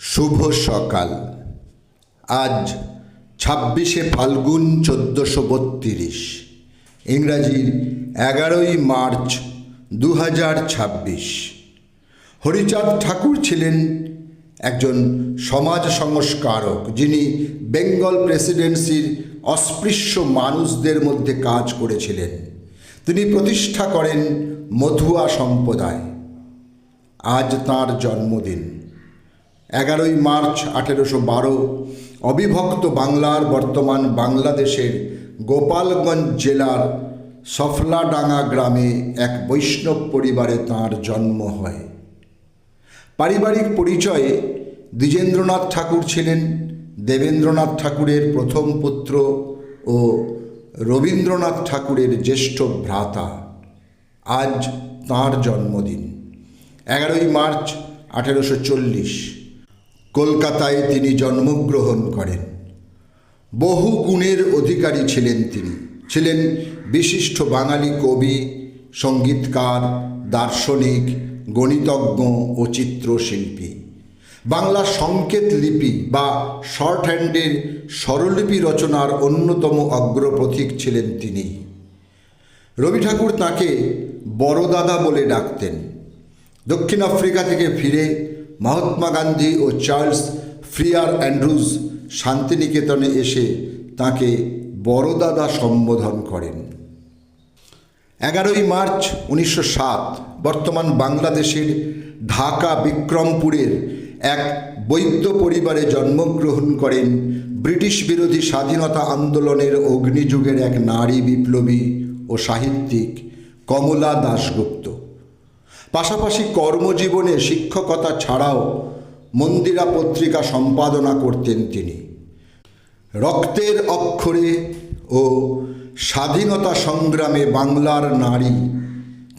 শুভ সকাল। আজ ২৬শে ফাল্গুন ১৪৩২, ইংরাজির ১১ই মার্চ ২০২৬। হরিচাঁদ ঠাকুর ছিলেন একজন সমাজ সংস্কারক, যিনি বেঙ্গল প্রেসিডেন্সির অস্পৃশ্য মানুষদের মধ্যে কাজ করেছিলেন। তিনি প্রতিষ্ঠা করেন মধুয়া সম্প্রদায়। আজ তাঁর জন্মদিন। ১১ই মার্চ ১৮১২ অবিভক্ত বাংলার বর্তমান বাংলাদেশের গোপালগঞ্জ জেলার সফলাডাঙ্গা গ্রামে এক বৈষ্ণব পরিবারে তাঁর জন্ম হয়। পারিবারিক পরিচয়ে দ্বিজেন্দ্রনাথ ঠাকুর ছিলেন দেবেন্দ্রনাথ ঠাকুরের প্রথম পুত্র ও রবীন্দ্রনাথ ঠাকুরের জ্যেষ্ঠ ভ্রাতা। আজ তাঁর জন্মদিন। ১১ই মার্চ ১৮৪০ কলকাতায় তিনি জন্মগ্রহণ করেন। বহু গুণের অধিকারী ছিলেন তিনি। ছিলেন বিশিষ্ট বাঙালি কবি, সঙ্গীতকার, দার্শনিক, গণিতজ্ঞ ও চিত্রশিল্পী। বাংলা সংকেত লিপি বা শর্ট হ্যান্ডের স্বরলিপি রচনার অন্যতম অগ্রপথিক ছিলেন তিনি। রবি ঠাকুর তাঁকে বড়দাদা বলে ডাকতেন। দক্ষিণ আফ্রিকা থেকে ফিরে মহাত্মা গান্ধী ও চার্লস ফ্রিয়ার অ্যান্ড্রুজ শান্তিনিকেতনে এসে তাঁকে বড়দাদা সম্বোধন করেন। ১১ই মার্চ ১৯০৭ বর্তমান বাংলাদেশের ঢাকা বিক্রমপুরের এক বৈদ্য পরিবারে জন্মগ্রহণ করেন ব্রিটিশ বিরোধী স্বাধীনতা আন্দোলনের অগ্নিযুগের এক নারী বিপ্লবী ও সাহিত্যিক কমলা দাশগুপ্ত। পাশাপাশি কর্মজীবনে শিক্ষকতা ছাড়াও মন্দিরা পত্রিকা সম্পাদনা করতেন তিনি। রক্তের অক্ষরে ও স্বাধীনতা সংগ্রামে বাংলার নারী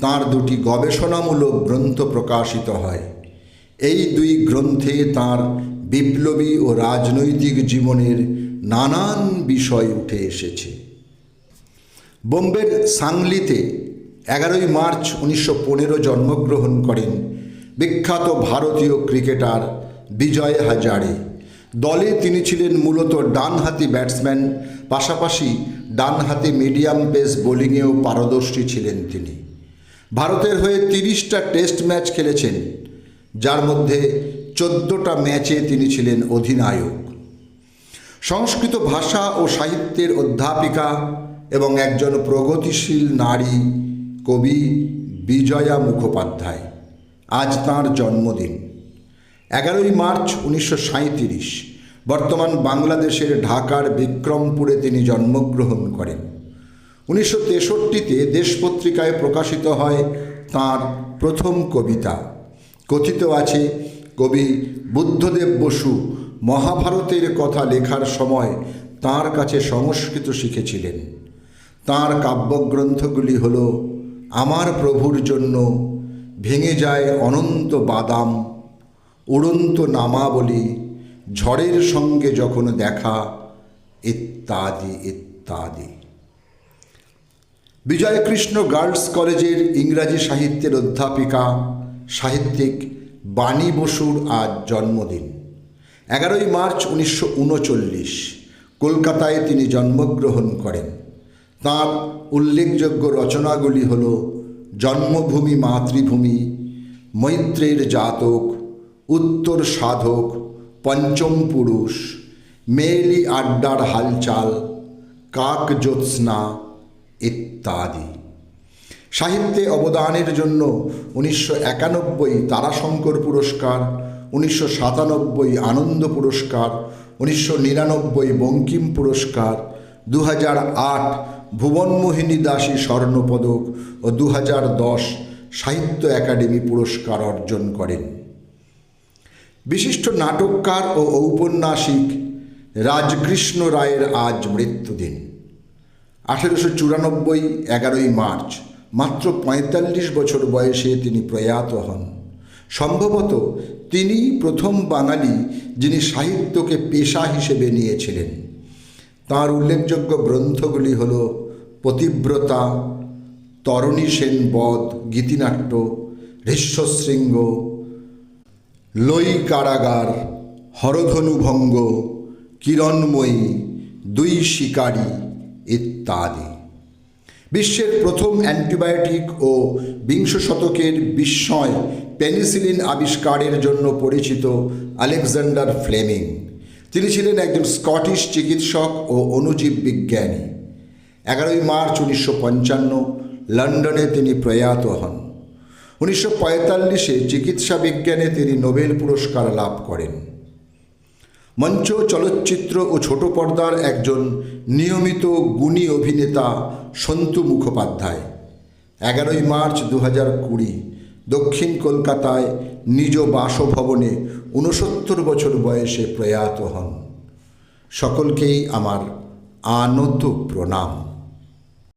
তাঁর দুটি গবেষণামূলক গ্রন্থ প্রকাশিত হয়। এই দুই গ্রন্থে তাঁর বিপ্লবী ও রাজনৈতিক জীবনের নানান বিষয় উঠে এসেছে। বোম্বের সাংলিতে ১১ই মার্চ ১৯১৫ জন্মগ্রহণ করেন বিখ্যাত ভারতীয় ক্রিকেটার বিজয় হাজারে। দলে তিনি ছিলেন মূলত ডানহাতি ব্যাটসম্যান, পাশাপাশি ডানহাতি মিডিয়াম পেস বোলিংয়েও পারদর্শী ছিলেন তিনি। ভারতের হয়ে ৩০টা টেস্ট ম্যাচ খেলেছেন, যার মধ্যে ১৪টা ম্যাচে তিনি ছিলেন অধিনায়ক। সংস্কৃত ভাষা ও সাহিত্যের অধ্যাপিকা এবং একজন প্রগতিশীল নারী কবি বিজয়া মুখোপাধ্যায়। আজ তাঁর জন্মদিন। ১১ই মার্চ ১৯৩৭ বর্তমান বাংলাদেশের ঢাকার বিক্রমপুরে তিনি জন্মগ্রহণ করেন। ১৯৬৩-তে দেশ পত্রিকায় প্রকাশিত হয় তাঁর প্রথম কবিতা। কথিত আছে, কবি বুদ্ধদেব বসু মহাভারতের কথা লেখার সময় তাঁর কাছে সংস্কৃত শিখেছিলেন। তাঁর কাব্যগ্রন্থগুলি হল আমার প্রভুর জন্য, ভেঙে যায় অনন্ত বাদাম, উড়ন্ত নামাবলী, ঝড়ের সঙ্গে যখন দেখা, ইত্যাদি ইত্যাদি। বিজয়কৃষ্ণ গার্লস কলেজের ইংরাজি সাহিত্যের অধ্যাপিকা সাহিত্যিক বাণী বসুর আজ জন্মদিন। ১১ই মার্চ ১৯৩৯ কলকাতায় তিনি জন্মগ্রহণ করেন। তাঁর উল্লেখযোগ্য রচনাগুলি হল জন্মভূমি মাতৃভূমি, মৈত্রের জাতক, উত্তর সাধক, পঞ্চম পুরুষ, মেয়েলি আড্ডার হালচাল, কাক জ্যোৎস্না ইত্যাদি। সাহিত্যে অবদানের জন্য ১৯৯১ তারাশঙ্কর পুরস্কার, ১৯৯৭ আনন্দ পুরস্কার, ১৯৯৯ বঙ্কিম পুরস্কার, ২০০৮ ভুবনমোহিনী দাসী স্বর্ণপদক ও ২০১০ সাহিত্য একাডেমি পুরস্কার অর্জন করেন। বিশিষ্ট নাটককার ও ঔপন্যাসিক রাজকৃষ্ণ রায়ের আজ মৃত্যুদিন। ১৮৯৪ ১১ই মার্চ মাত্র ৪৫ বছর বয়সে তিনি প্রয়াত হন। সম্ভবত তিনি প্রথম বাঙালি যিনি সাহিত্যকে পেশা হিসেবে নিয়েছিলেন। তাঁর উল্লেখযোগ্য গ্রন্থগুলি হল পতিব্রতা, তরণী সেন বধ, গীতিনাট্য, হৃষ্যশৃঙ্গ, লই কারাগার, হরধনুভঙ্গ, কিরণময়ী, দুই শিকারী ইত্যাদি। বিশ্বের প্রথম অ্যান্টিবায়োটিক ও বিংশ শতকের বিস্ময় পেনিসিলিন আবিষ্কারের জন্য পরিচিত আলেকজান্ডার ফ্লেমিং। তিনি ছিলেন একজন স্কটিশ চিকিৎসক ও অণুজীব বিজ্ঞানী। 11 মার্চ 1955 লন্ডনে তিনি প্রয়াত হন। 1945-এ চিকিৎসা বিজ্ঞানে তিনি নোবেল পুরস্কার লাভ করেন। মঞ্চ, চলচ্চিত্র ও ছোট পর্দার একজন নিয়মিত গুণী অভিনেতা সন্তু মুখোপাধ্যায় 11 মার্চ 2020 দক্ষিণ কলকাতায় নিজ বাসভবনে 69 বছর বয়সে প্রয়াত হন। সকলকেই আমার আনত প্রণাম।